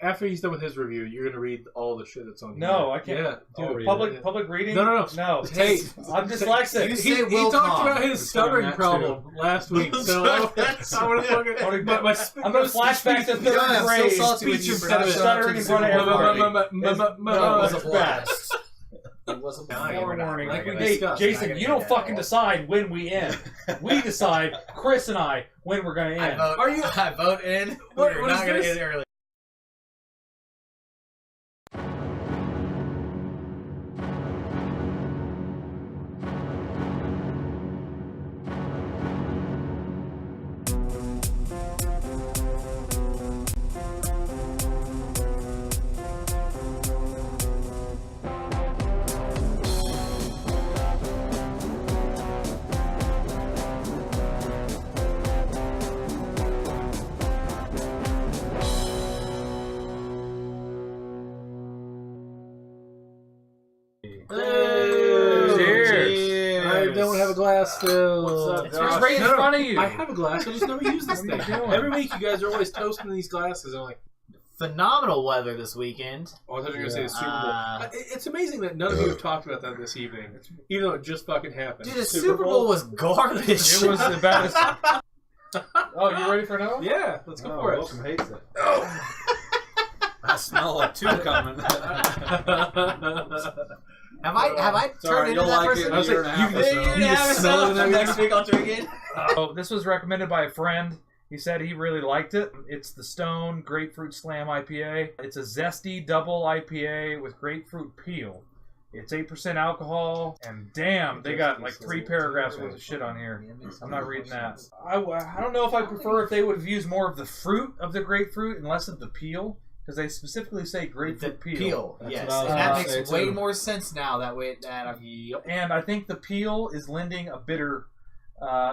after he's done with his review, you're gonna read all the shit that's on here. No, I can't. Yeah, Dude, public reading? No. Hey, I'm dyslexic. He talked about his stuttering problem last week, so I'm gonna flashback to third grade. Stuttering in front of everybody. It was a warning. Hey, Jason, you don't fucking decide when we end. We decide, Chris and I, when we're gonna end. I vote in. We're not gonna end early. Glass still. What's up, Josh? It's right in front of you. I have a glass. I just never use this thing. Every week you guys are always toasting these glasses. I'm like, phenomenal weather this weekend. Oh, I thought you were going to say the Super Bowl. It's amazing that none of you have talked about that this evening, even though it just fucking happened. Dude, the Super Bowl was garbage. It was the best. Oh, you ready for another? Yeah, let's go for it. Welcome hates it. Oh. I smell a two coming. Have I turned into that person? I was like, you smell it next week I'll drink it. Oh, this was recommended by a friend. He said he really liked it. It's the Stone Grapefruit Slam IPA. It's a zesty double IPA with grapefruit peel. It's 8% alcohol, and damn, they got like 3 paragraphs worth of shit on here. I'm not reading that. I don't know if I prefer if they would have used more of the fruit of the grapefruit and less of the peel. Because they specifically say grapefruit peel. Yes, and that makes way more sense now. That way, and I think the peel is lending a bitter,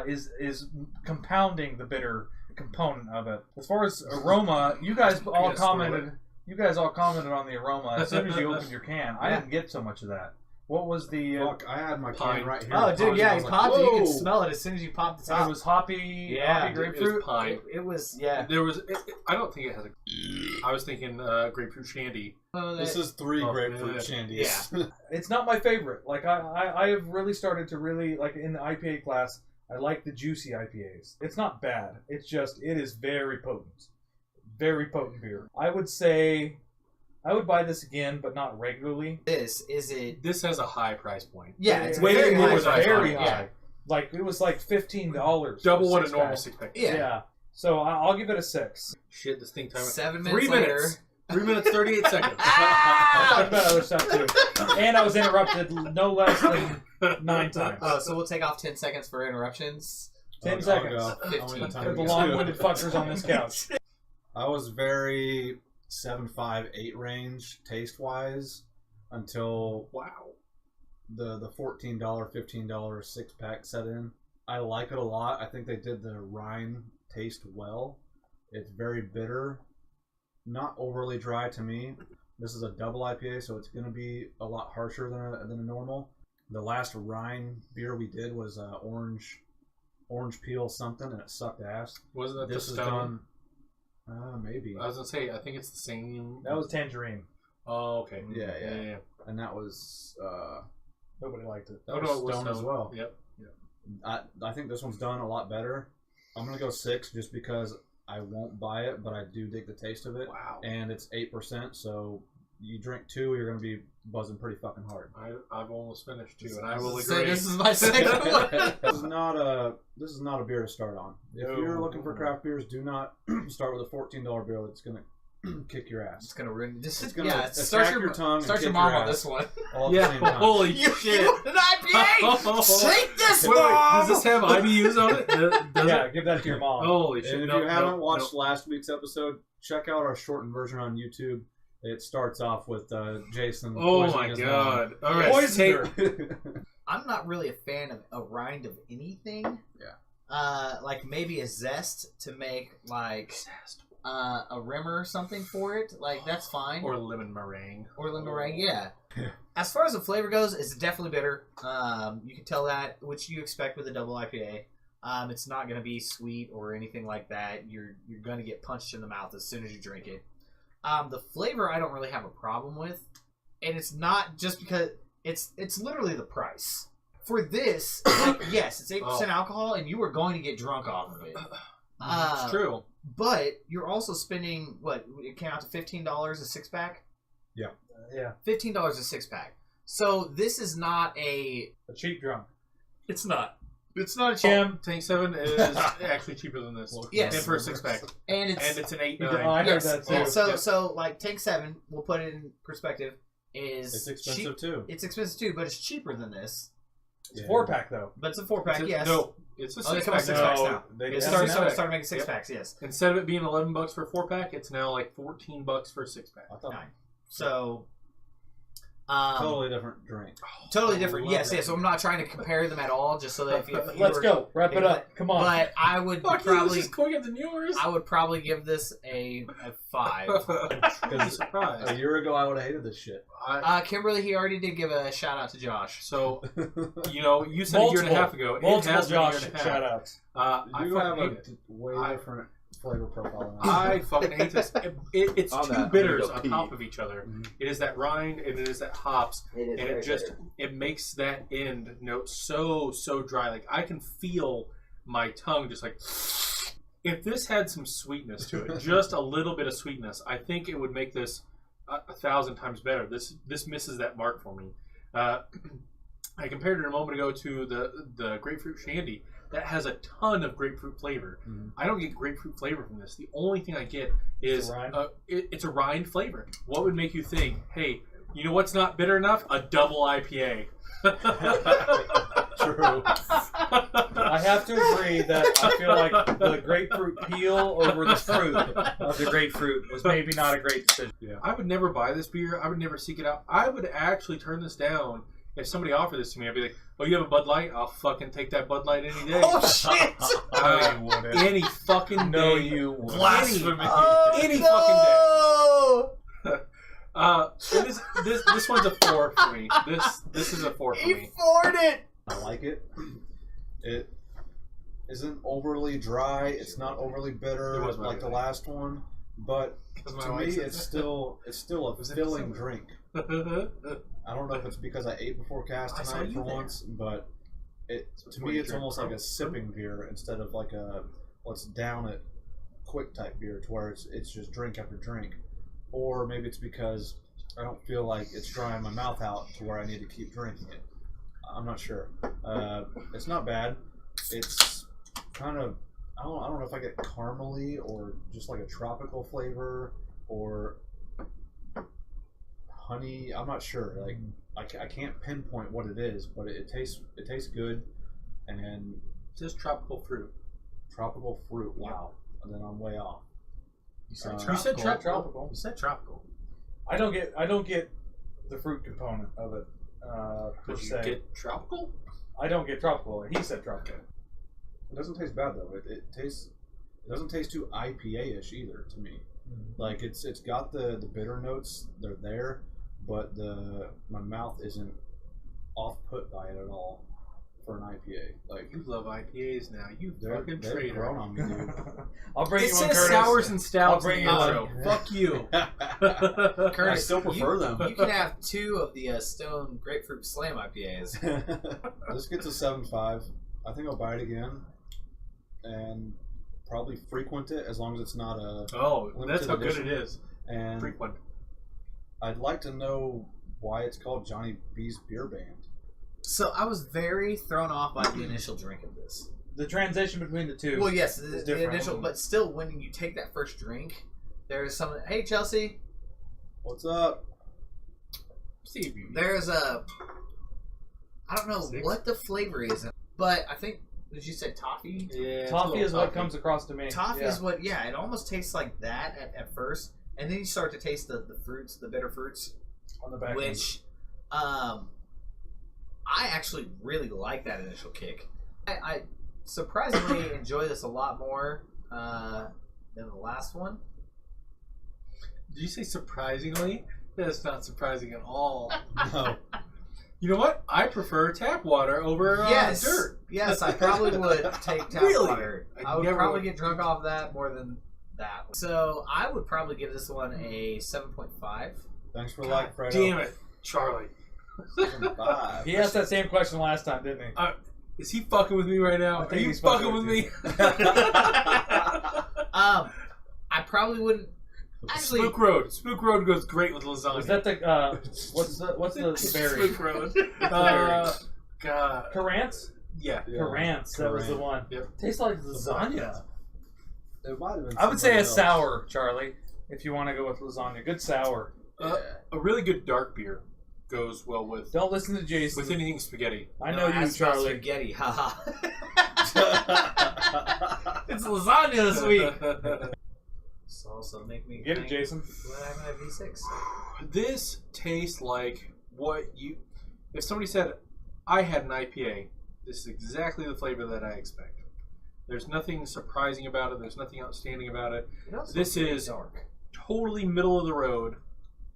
is compounding the bitter component of it. As far as aroma, you guys all commented on the aroma as soon as you opened your can. I didn't get so much of that. What was the? Fuck, I had my can right here. Oh, dude, yeah, you popped it. You could smell it as soon as you popped the top. It was hoppy, hoppy grapefruit. It was pine. It was, yeah. There was. I don't think it has a. I was thinking grapefruit shandy. This is 3 grapefruit shandies. Yeah. It's not my favorite. Like I have really started to like in the IPA class. I like the juicy IPAs. It's not bad. It's just it is very potent, beer. I would say. I would buy this again, but not regularly. This has a high price point. Yeah, it's very high. Yeah. Like it was like $15. Double what a normal 6-pack. Yeah. So I'll give it a 6. Shit, this thing time 7 minutes 3 minutes. Later. 3 minutes 38 seconds. I'll talk about other stuff too. And I was interrupted no less than 9 times. Oh, so we'll take off 10 seconds for interruptions. 10 seconds. 15. For the long-winded fuckers on this couch. I was very 7.5, 8 range taste wise until the $14, $15 6-pack set in. I like it a lot. I think they did the rind taste well. It's very bitter, not overly dry to me. This is a double IPA, so it's going to be a lot harsher than a normal. The last rind beer we did was orange peel something, and it sucked ass. Wasn't that this the Stone? Maybe. I was gonna say, I think it's the same. That was Tangerine. Oh, okay. Yeah. And that was nobody liked it. That was Stone as well. Yep. I think this one's done a lot better. I'm gonna go 6 just because I won't buy it, but I do dig the taste of it. Wow. And it's 8%, so you drink 2, you're gonna be buzzing pretty fucking hard. I've almost finished 2, and I will agree. So this is my second one. This is not a beer to start on. If you're looking for craft beers, do not start with a $14 beer that's gonna kick your ass. It's gonna ruin. It's gonna start your tongue. Start your mom on this one. All at the same time. Holy shit! An IPA. Take this, wait, mom. does this have IBUs on it? Does give that to your mom. Holy shit! And if you haven't watched last week's episode, check out our shortened version on YouTube. It starts off with Jason. Oh my god! All right, poisoner. I'm not really a fan of a rind of anything. Yeah. Like maybe a zest to make like a rimmer or something for it. Like that's fine. Or lemon meringue. Yeah. As far as the flavor goes, it's definitely bitter. You can tell that, which you expect with a double IPA. It's not going to be sweet or anything like that. You're going to get punched in the mouth as soon as you drink it. The flavor I don't really have a problem with, and it's not just because it's literally the price. For this, like, yes, it's 8% alcohol, and you are going to get drunk off of it. It's true. But you're also spending, what, it came out to $15 a six-pack? Yeah. $15 a six-pack. So this is not a cheap drunk. It's not. It's not a cheap. Tank 7 is actually cheaper than this. Yes. And for a 6-pack. And it's an 8-9. I heard that too. Yeah, so like Tank 7, we'll put it in perspective, it's expensive too. It's expensive too, but it's cheaper than this. It's a 4-pack though. But it's a 4-pack, yes. No, it's a 6-pack. They come with 6-packs now. They started making 6-packs, yes. Instead of it being $11 for a 4-pack, it's now like $14 for a 6-pack. I thought So totally different drink. Totally different. Yes. So I'm not trying to compare them at all, just so that if you let's go. Wrap it up. Come on. But I would Fuck probably this is quicker than yours. I would probably give this a 5. Because a year ago I would have hated this shit. Kimberly, he already did give a shout out to Josh. So, you said a year and a half ago. Multiple it has Josh been a year and a half. shout outs. You have a way different flavor profile. I fucking hate this. It's On two that, bitters I'm gonna on go top pee. of each other. It is that rind and it is that hops, and it just it makes that end note so dry. Like I can feel my tongue just like. If this had some sweetness to it, just a little bit of sweetness, I think it would make this 1,000 times better. This misses that mark for me. I compared it a moment ago to the grapefruit shandy. That has a ton of grapefruit flavor. I don't get grapefruit flavor from this. The only thing I get is it's a rind flavor. What would make you think, hey, you know what's not bitter enough? A double IPA. True. I have to agree that I feel like the grapefruit peel over the fruit of the grapefruit was maybe not a great decision. Yeah. I would never buy this beer. I would never seek it out. I would actually turn this down. If somebody offered this to me, I'd be like, "Oh, you have a Bud Light? I'll fucking take that Bud Light any day." Oh shit! You wouldn't. Any fucking day. No, you wouldn't. Blasphemy. Any fucking day. This one's a 4 for me. This is a 4 for He me. poured it. I like it. It isn't overly dry. It's not overly bitter like the last one, but to me, it's still a filling drink. I don't know if it's because I ate before cast tonight for once, but to me it's almost like a sipping beer instead of like a let's down it quick type beer to where it's just drink after drink. Or maybe it's because I don't feel like it's drying my mouth out to where I need to keep drinking it. I'm not sure. It's not bad. It's kind of I don't know if I get caramely or just like a tropical flavor or honey. I'm not sure. Like I can't pinpoint what it is, but it tastes good, and Just tropical fruit. tropical fruit. Wow. And then I'm way off. You said You tropical. said tropical. You said tropical. I don't get the fruit component of it per Did you se. get tropical? I don't get tropical. He said tropical. It doesn't taste bad though. It doesn't taste too IPA-ish either to me. Like it's got the bitter notes. They're there, but my mouth isn't off-put by it at all for an IPA. Like You love IPAs now. You fucking they've traitor. grown on me, dude. I'll bring It you one, says Curtis. sours and stouts. I'll bring in you the one. intro. Fuck you. I Curtis, still prefer them. You can have 2 of the Stone Grapefruit Slam IPAs. This gets a 7.5. I think I'll buy it again, and probably frequent it as long as it's not a. Oh, that's limited how good edition. it is. And Frequent. I'd like to know why it's called Johnny B's Beer Band. So I was very thrown off by the initial drink of this. The transition between the two. Well, yes, is the different. initial, but still, when you take that first drink, there's some. Hey, Chelsea. What's up? See you. There's a. I don't know what the flavor is, but I think did you say toffee? Yeah, it's a Toffee little is what toffee. comes across to me. Toffee Yeah. is what. Yeah, it almost tastes like that at first, and then you start to taste the fruits, the bitter fruits, on the back. which, I actually really like that initial kick. I surprisingly enjoy this a lot more than the last one. Did you say surprisingly? That's not surprising at all. No. You know what? I prefer tap water over Yes, dirt. yes, I probably would take tap Really? water. I I would never probably would. get drunk off that more than that one. So I would probably give this one a 7.5. Thanks for like, Fredo. Damn it, Charlie. 7.5. He asked that same question last time, didn't he? Is he fucking with me right now? I Are think you he's fucking fucking with me? with I probably wouldn't. Actually, Spook Road goes great with lasagna. Is that the what's the berry? Spook Road. God. Carrance? Yeah. Carrance. That was the one. Yep. Tastes like lasagna. It might have been. I would say a somebody else. sour, Charlie, if you want to go with lasagna. Good sour. A really good dark beer goes well with Don't listen to Jason. anything spaghetti. I know you, ask about Charlie. Spaghetti, haha. It's lasagna this week. Also make me Get it, Jason. What happened at V6? This tastes like what you. If somebody said, "I had an IPA," this is exactly the flavor that I expect. There's nothing surprising about it. There's nothing outstanding about it. This is dark. Totally middle of the road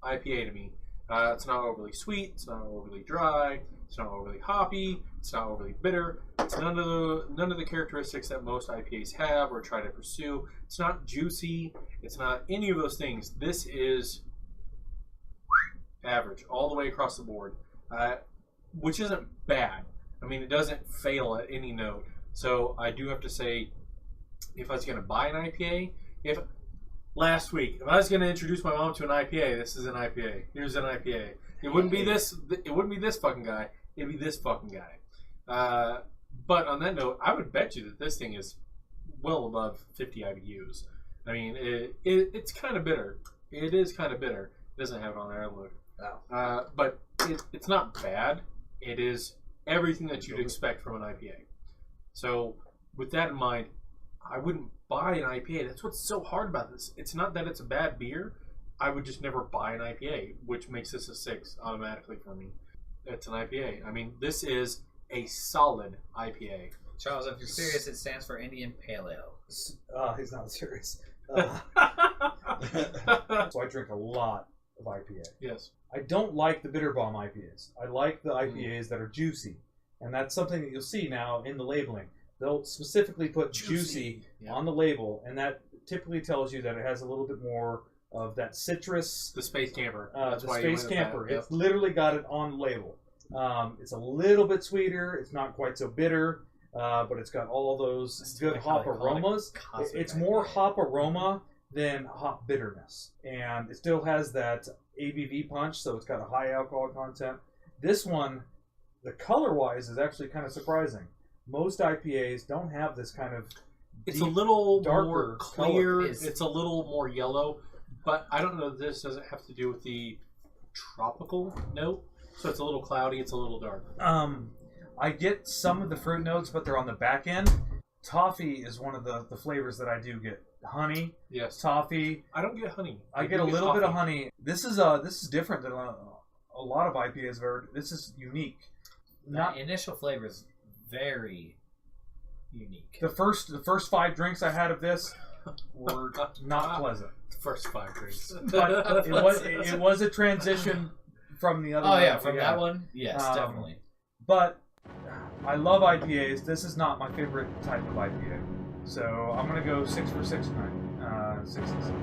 IPA to me. It's not overly sweet. It's not overly dry. It's not overly hoppy. It's not overly bitter. It's none of the characteristics that most IPAs have or try to pursue. It's not juicy. It's not any of those things. This is average all the way across the board, which isn't bad. I mean, it doesn't fail at any note. So I do have to say, if I was going to buy an IPA, if I was going to introduce my mom to an IPA, this is an IPA. Here's an IPA. It wouldn't be this. It wouldn't be this fucking guy. It'd be this fucking guy. But on that note, I would bet you that this thing is well above 50 IBUs. I mean, it's kind of bitter. It is kind of bitter. It doesn't have it on there. Look. But it's not bad. It is everything that you'd expect from an IPA. So with that in mind, I wouldn't buy an IPA. That's what's so hard about this. It's not that it's a bad beer. I would just never buy an IPA, which makes this a 6 automatically for me. It's an IPA. I mean, this is a solid IPA. Charles, if you're serious, it stands for Indian Pale Ale. He's not serious. So I drink a lot of IPA. Yes. I don't like the bitter bomb IPAs. I like the IPAs that are juicy. And that's something that you'll see now in the labeling. They'll specifically put juicy on the label, and that typically tells you that it has a little bit more of that citrus. The Space Camper. The Space Camper. Yep. It's literally got it on the label. It's a little bit sweeter. It's not quite so bitter, but it's got all those good hop aromas. It's more hop aroma than hop bitterness. And it still has that ABV punch, so it's got a high alcohol content. This one, the color-wise, is actually kind of surprising. Most IPAs don't have this kind of It's a little darker more clear. color. It's a little more yellow. But I don't know if this doesn't have to do with the tropical note. So it's a little cloudy. It's a little dark. I get some of the fruit notes, but they're on the back end. Toffee is one of the flavors that I do get. Honey, Yes. toffee. I don't get honey. I get a little bit of honey. This is different than a lot of IPAs. This is unique. Not initial flavor is very unique. The first 5 drinks I had of this were not pleasant. First 5 drinks. But it was a transition from the other. Oh one yeah, that from we that had. one, yes, definitely. But I love IPAs. This is not my favorite type of IPA. So I'm gonna go 6 for 6 tonight. 6 and 6.